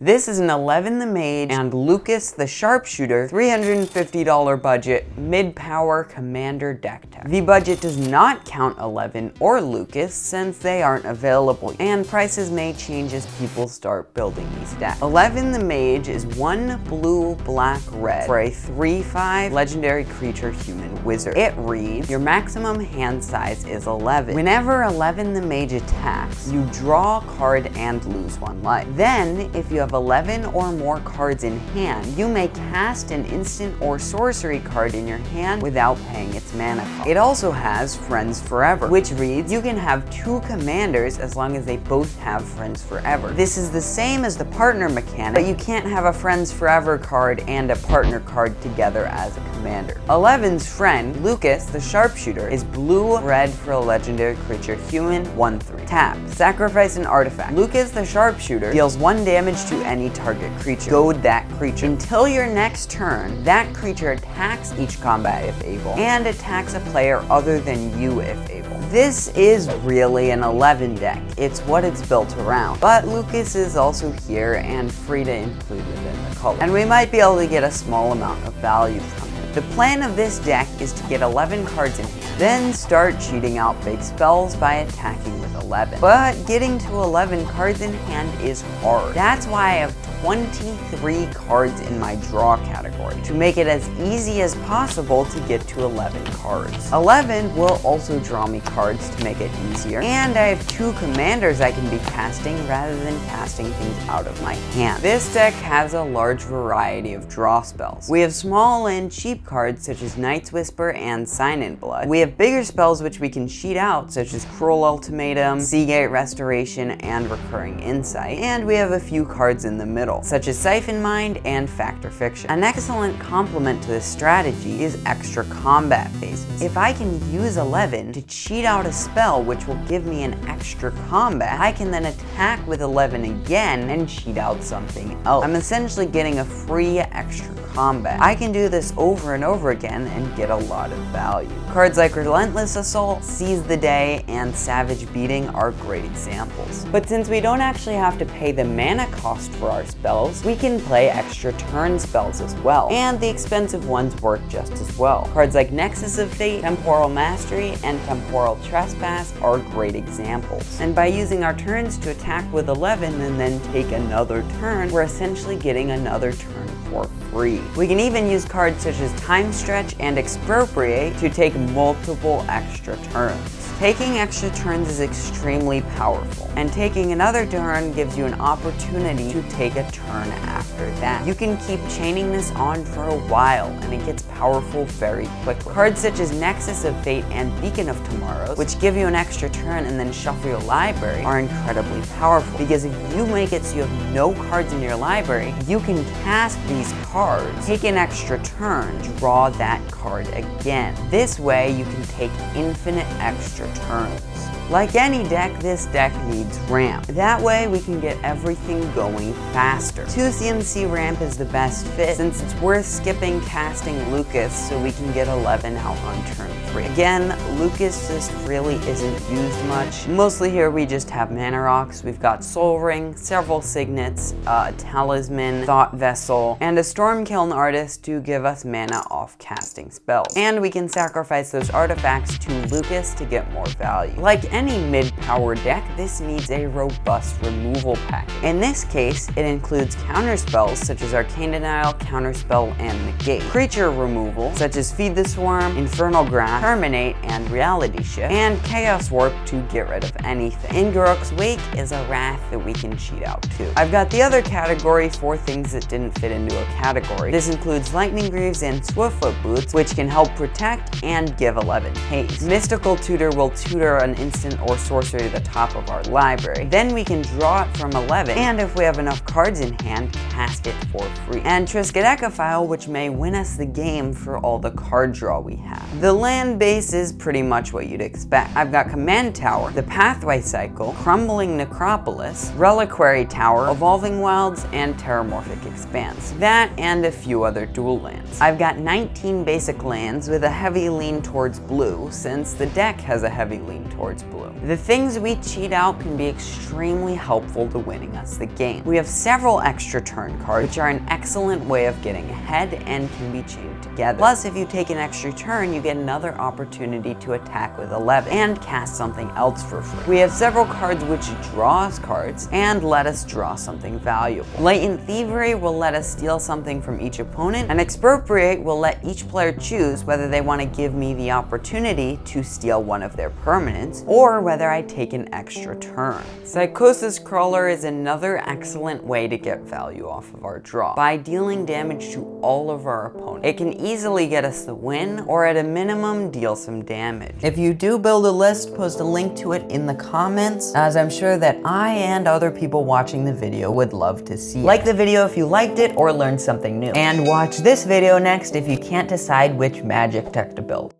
This is an 11 the Mage and Lucas the Sharpshooter $350 budget mid-power commander deck tech. The budget does not count 11 or Lucas since they aren't available, and prices may change as people start building these decks. 11 the Mage is 1 blue, black, red for a 3/5 legendary creature human wizard. It reads, your maximum hand size is 11. Whenever 11 the Mage attacks, you draw a card and lose 1 life. Then, if you have 11 or more cards in hand, you may cast an instant or sorcery card in your hand without paying its mana cost. It also has Friends Forever, which reads, you can have 2 commanders as long as they both have Friends Forever. This is the same as the partner mechanic, but you can't have a Friends Forever card and a partner card together as a commander. 11's friend, Lucas the Sharpshooter, is blue-red for a legendary creature human 1/3. Tap, sacrifice an artifact. Lucas the Sharpshooter deals 1 damage to any target creature. Goad that creature. Until your next turn, that creature attacks each combat if able, and attacks a player other than you if able. This is really an 11 deck. It's what it's built around. But Lucas is also here and free to include within the color. And we might be able to get a small amount of value from him. The plan of this deck is to get 11 cards in hand, then start cheating out big spells by attacking with 11. But getting to 11 cards in hand is hard. That's why I have 23 cards in my draw category, to make it as easy as possible to get to 11 cards. 11 will also draw me cards to make it easier, and I have 2 commanders I can be casting rather than casting things out of my hand. This deck has a large variety of draw spells. We have small and cheap cards such as Night's Whisper and Sign in Blood. We have bigger spells which we can cheat out such as Cruel Ultimatum, Seagate Restoration, and Recurring Insight, and we have a few cards in the middle, such as Siphon Mind and Fact or Fiction. An excellent complement to this strategy is extra combat phases. If I can use 11 to cheat out a spell which will give me an extra combat, I can then attack with 11 again and cheat out something else. I'm essentially getting a free extra combat. I can do this over and over again and get a lot of value. Cards like Relentless Assault, Seize the Day, and Savage Beating are great examples. But since we don't actually have to pay the mana cost for our spells, we can play extra turn spells as well, and the expensive ones work just as well. Cards like Nexus of Fate, Temporal Mastery, and Temporal Trespass are great examples. And by using our turns to attack with 11 and then take another turn, we're essentially getting another turn for free. We can even use cards such as Time Stretch and Expropriate to take multiple extra turns. Taking extra turns is extremely powerful, and taking another turn gives you an opportunity to take a turn after that. You can keep chaining this on for a while, and it gets powerful very quickly. Cards such as Nexus of Fate and Beacon of Tomorrows, which give you an extra turn and then shuffle your library, are incredibly powerful, because if you make it so you have no cards in your library, you can cast these cards, take an extra turn, draw that card again. This way you can take infinite extra turns. Like any deck, this deck needs ramp. That way we can get everything going faster. Thusian ramp is the best fit since it's worth skipping casting Lucas so we can get 11 out on turn 3. Again, Lucas just really isn't used much. Mostly here we just have Mana Rocks. We've got Soul Ring, several Signets, a Talisman, Thought Vessel, and a Stormkiln Artist to give us mana off casting spells. And we can sacrifice those artifacts to Lucas to get more value. Like any mid-power deck, this needs a robust removal package. In this case, it includes counterspells such as Arcane Denial, Counterspell, and Negate. Creature removal such as Feed the Swarm, Infernal Grasp, Terminate, and Reality Shift, and Chaos Warp to get rid of anything. Ingorok's Wake is a Wrath that we can cheat out too. I've got the other category for things that didn't fit into a category. This includes Lightning Greaves and Swiftfoot Boots, which can help protect and give 11 haste. Mystical Tutor will tutor an instant or sorcery to the top of our library. Then we can draw it from 11, and if we have enough cards in hand, cast it for free. And Triskaidekaphile, which may win us the game for all the card draw we have. The land base is pretty much what you'd expect. I've got Command Tower, the Pathway Cycle, Crumbling Necropolis, Reliquary Tower, Evolving Wilds, and Terramorphic Expanse. That and a few other dual lands. I've got 19 basic lands with a heavy lean towards blue, since the deck has a heavy lean towards blue. glue. The things we cheat out can be extremely helpful to winning us the game. We have several extra turn cards, which are an excellent way of getting ahead and can be chained together. Plus, if you take an extra turn, you get another opportunity to attack with 11 and cast something else for free. We have several cards which draw us cards and let us draw something valuable. Latent Thievery will let us steal something from each opponent, and Expropriate will let each player choose whether they want to give me the opportunity to steal one of their permanents, or whether I take an extra turn. Psychosis Crawler is another excellent way to get value off of our draw, by dealing damage to all of our opponents. It can easily get us the win, or at a minimum, deal some damage. If you do build a list, post a link to it in the comments, as I'm sure that I and other people watching the video would love to see. Like the video if you liked it or learned something new. And watch this video next if you can't decide which magic deck to build.